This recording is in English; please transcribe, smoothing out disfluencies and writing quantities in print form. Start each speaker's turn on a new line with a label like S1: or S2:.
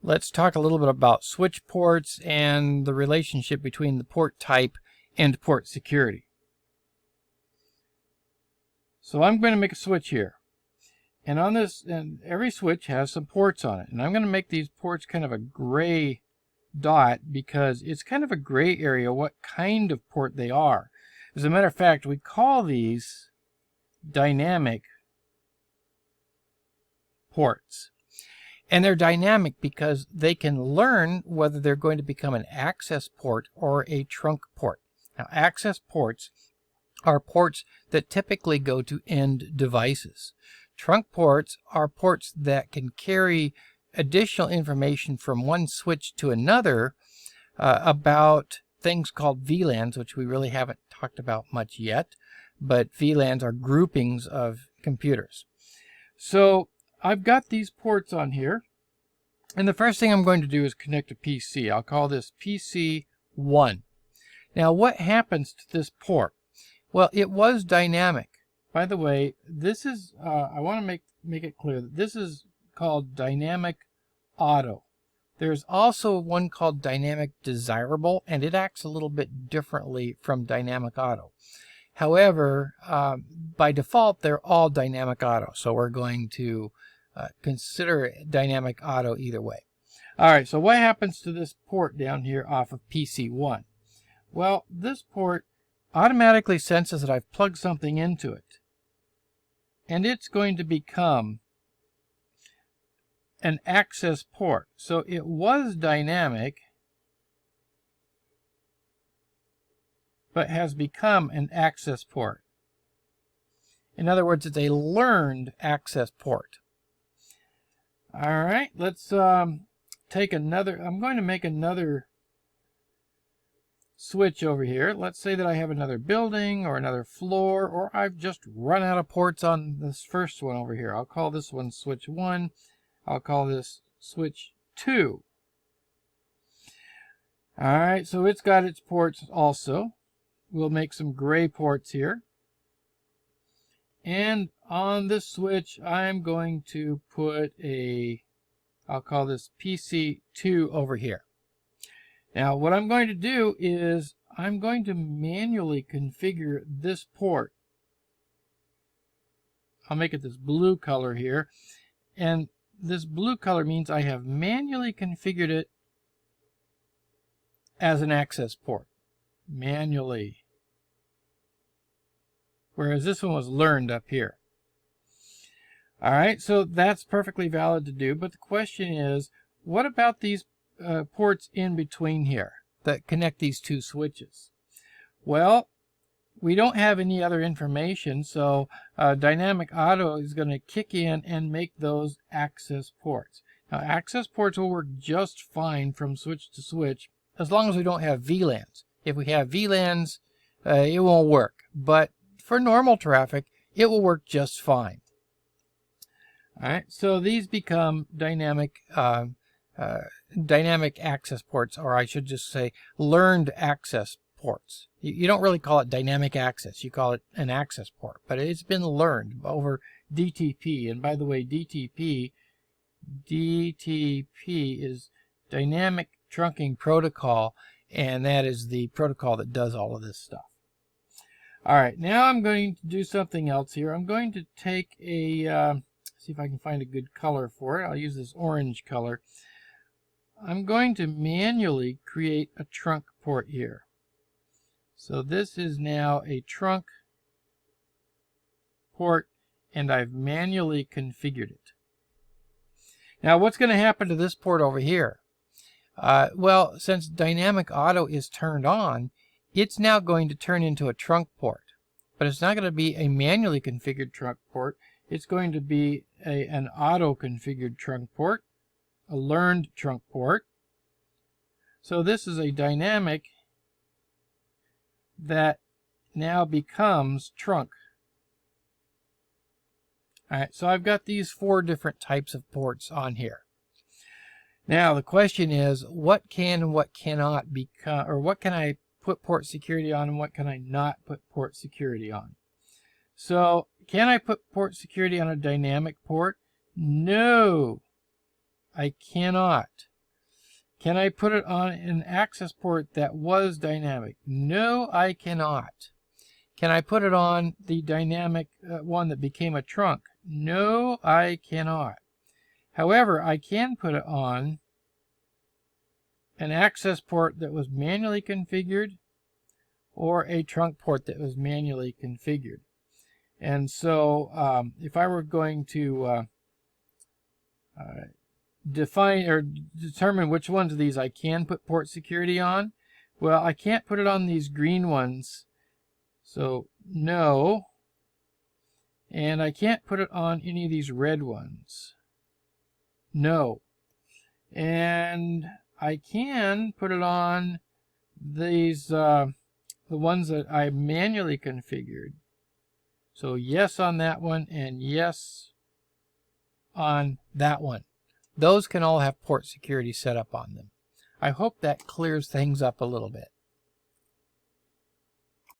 S1: let's talk a little bit about switch ports and the relationship between the port type and port security. So I'm going to make a switch here. And on this, and every switch has some ports on it. And I'm going to make these ports kind of a gray dot because it's kind of a gray area what kind of port they are. As a matter of fact, we call these dynamic ports. And they're dynamic because they can learn whether they're going to become an access port or a trunk port. Now, access ports are ports that typically go to end devices. Trunk ports are ports that can carry additional information from one switch to another about things called VLANs, which we really haven't talked about much yet, but VLANs are groupings of computers. So I've got these ports on here, and the first thing I'm going to do is connect a PC. I'll call this PC1. Now, what happens to this port? Well, it was dynamic. By the way, this is, I want to make it clear that this is called dynamic auto. There's also one called dynamic desirable, and it acts a little bit differently from dynamic auto. However, by default, they're all dynamic auto, so we're going to consider dynamic auto either way. All right, so what happens to this port down here off of PC1? Well, this port automatically senses that I've plugged something into it, and it's going to become an access port. So it was dynamic, but has become an access port. In other words, it's a learned access port. All right, let's take another. I'm going to make another switch over here. Let's say that I have another building or another floor, or I've just run out of ports on this first one over here. I'll call this one switch 1. I'll call this switch 2. All right, so it's got its ports also. We'll make some gray ports here. And on this switch, I'm going to put I'll call this PC2 over here. Now, what I'm going to do is I'm going to manually configure this port. I'll make it this blue color here. And this blue color means I have manually configured it as an access port. Manually. Whereas this one was learned up here. All right, so that's perfectly valid to do. But the question is, what about these ports in between here that connect these two switches? Well, we don't have any other information, so dynamic auto is going to kick in and make those access ports. Now, access ports will work just fine from switch to switch as long as we don't have VLANs. If we have VLANs, it won't work, but for normal traffic, it will work just fine. All right, so these become dynamic access ports, or I should just say learned access ports. You don't really call it dynamic access, you call it an access port, but it's been learned over DTP. And by the way, DTP is Dynamic Trunking Protocol, and that is the protocol that does all of this stuff. All right, now I'm going to do something else here. I'm going to take see if I can find a good color for it. I'll use this orange color. I'm going to manually create a trunk port here. So this is now a trunk port, and I've manually configured it. Now, what's going to happen to this port over here? Well, since dynamic auto is turned on, it's now going to turn into a trunk port. But it's not going to be a manually configured trunk port. It's going to be an auto-configured trunk port, a learned trunk port. So this is a dynamic that now becomes trunk. All right, so I've got these 4 different types of ports on here. Now the question is, what can and what cannot become, or what can I put port security on and what can I not put port security on? So can I put port security on a dynamic port? No, I cannot. Can I put it on an access port that was dynamic? No, I cannot. Can I put it on the dynamic one that became a trunk? No, I cannot. However, I can put it on an access port that was manually configured or a trunk port that was manually configured. And so if I were going to define or determine which ones of these I can put port security on, well, I can't put it on these green ones, so no. And I can't put it on any of these red ones, no. And I can put it on these the ones that I manually configured. So yes on that one and yes on that one. Those can all have port security set up on them. I hope that clears things up a little bit.